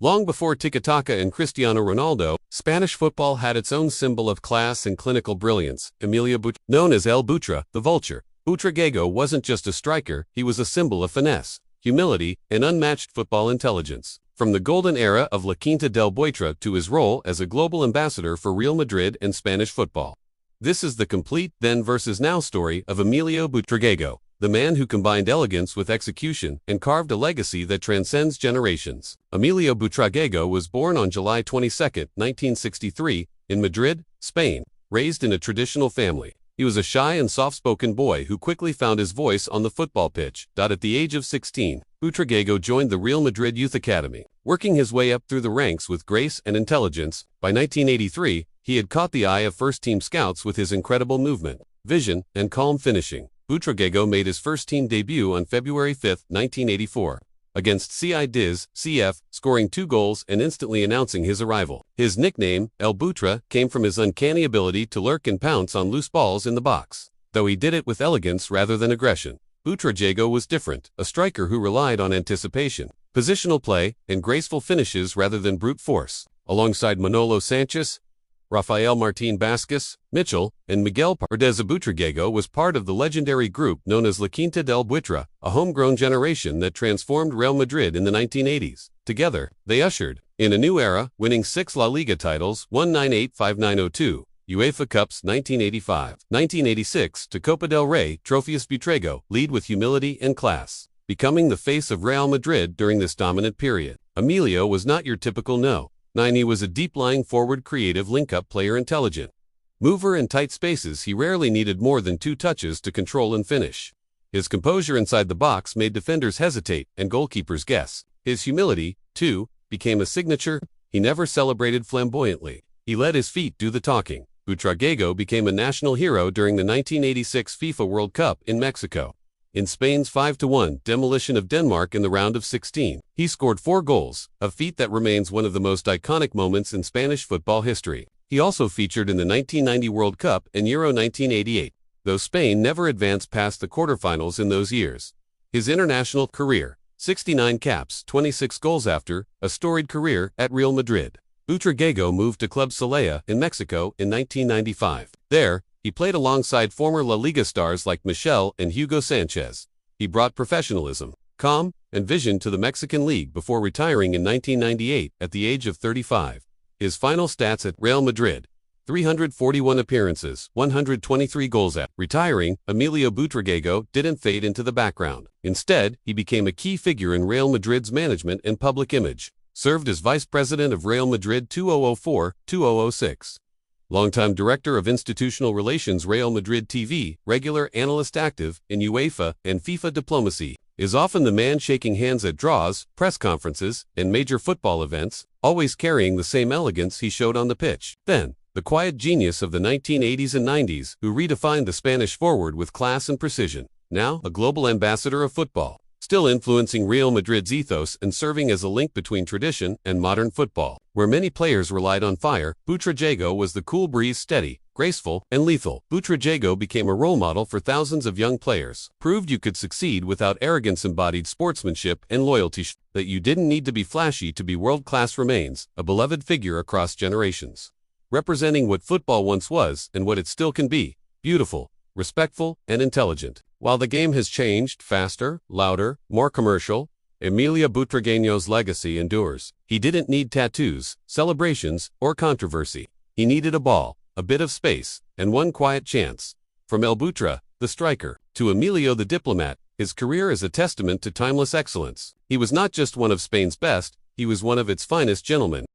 Long before tiki-taka and Cristiano Ronaldo, Spanish football had its own symbol of class and clinical brilliance, Emilio Butragueño. Known as El Butre, the Vulture, Butragueño wasn't just a striker, he was a symbol of finesse, humility, and unmatched football intelligence. From the golden era of La Quinta del Buitre to his role as a global ambassador for Real Madrid and Spanish football. This is the complete then versus now story of Emilio Butragueño, the man who combined elegance with execution and carved a legacy that transcends generations. Emilio Butragueño was born on July 22, 1963, in Madrid, Spain, raised in a traditional family. He was a shy and soft-spoken boy who quickly found his voice on the football pitch. At the age of 16, Butragueño joined the Real Madrid Youth Academy, working his way up through the ranks with grace and intelligence. By 1983, he had caught the eye of first-team scouts with his incredible movement, vision, and calm finishing. Butragueño made his first-team debut on February 5, 1984, against Cadiz CF, scoring 2 goals and instantly announcing his arrival. His nickname, El Butre, came from his uncanny ability to lurk and pounce on loose balls in the box. Though he did it with elegance rather than aggression, Butragueño was different, a striker who relied on anticipation, positional play, and graceful finishes rather than brute force. Alongside Manolo Sanchez, Rafael Martín Vázquez, Mitchell, and Miguel Paredes, Butragueño was part of the legendary group known as La Quinta del Buitre, a homegrown generation that transformed Real Madrid in the 1980s. Together, they ushered in a new era, winning 6 La Liga titles, 1998-5902, UEFA Cups 1985, 1986 to Copa del Rey trophies. Butragueño lead with humility and class, becoming the face of Real Madrid during this dominant period. Emilio was not your typical He was a deep-lying forward creative link-up player, intelligent mover in tight spaces. He rarely needed more than 2 touches to control and finish. His composure inside the box made defenders hesitate and goalkeepers guess. His humility, too, became a signature. He never celebrated flamboyantly. He let his feet do the talking. Butragueño became a national hero during the 1986 FIFA World Cup in Mexico. In Spain's 5-1 demolition of Denmark in the round of 16, he scored 4 goals, a feat that remains one of the most iconic moments in Spanish football history. He also featured in the 1990 World Cup and Euro 1988, though Spain never advanced past the quarterfinals in those years. His international career, 69 caps, 26 goals. After a storied career at Real Madrid, Butragueño moved to Club Celaya in Mexico in 1995. There, he played alongside former La Liga stars like Michel and Hugo Sanchez. He brought professionalism, calm, and vision to the Mexican league before retiring in 1998 at the age of 35. His final stats at Real Madrid: 341 appearances, 123 goals. At retiring, Emilio Butragueño didn't fade into the background. Instead, he became a key figure in Real Madrid's management and public image. Served as vice president of Real Madrid 2004-2006. Longtime Director of Institutional Relations Real Madrid TV, regular analyst active in UEFA and FIFA diplomacy, is often the man shaking hands at draws, press conferences, and major football events, always carrying the same elegance he showed on the pitch. Then, the quiet genius of the 1980s and 90s who redefined the Spanish forward with class and precision. Now, a global ambassador of football, still influencing Real Madrid's ethos and serving as a link between tradition and modern football. Where many players relied on fire, Butragueño was the cool breeze, steady, graceful, and lethal. Butragueño became a role model for thousands of young players, proved you could succeed without arrogance, embodied sportsmanship and loyalty, that you didn't need to be flashy to be world-class. Remains a beloved figure across generations, representing what football once was and what it still can be: beautiful, respectful, and intelligent. While the game has changed, faster, louder, more commercial, Emilio Butragueño's legacy endures. He didn't need tattoos, celebrations, or controversy. He needed a ball, a bit of space, and one quiet chance. From El Butre, the striker, to Emilio the diplomat, his career is a testament to timeless excellence. He was not just one of Spain's best, he was one of its finest gentlemen.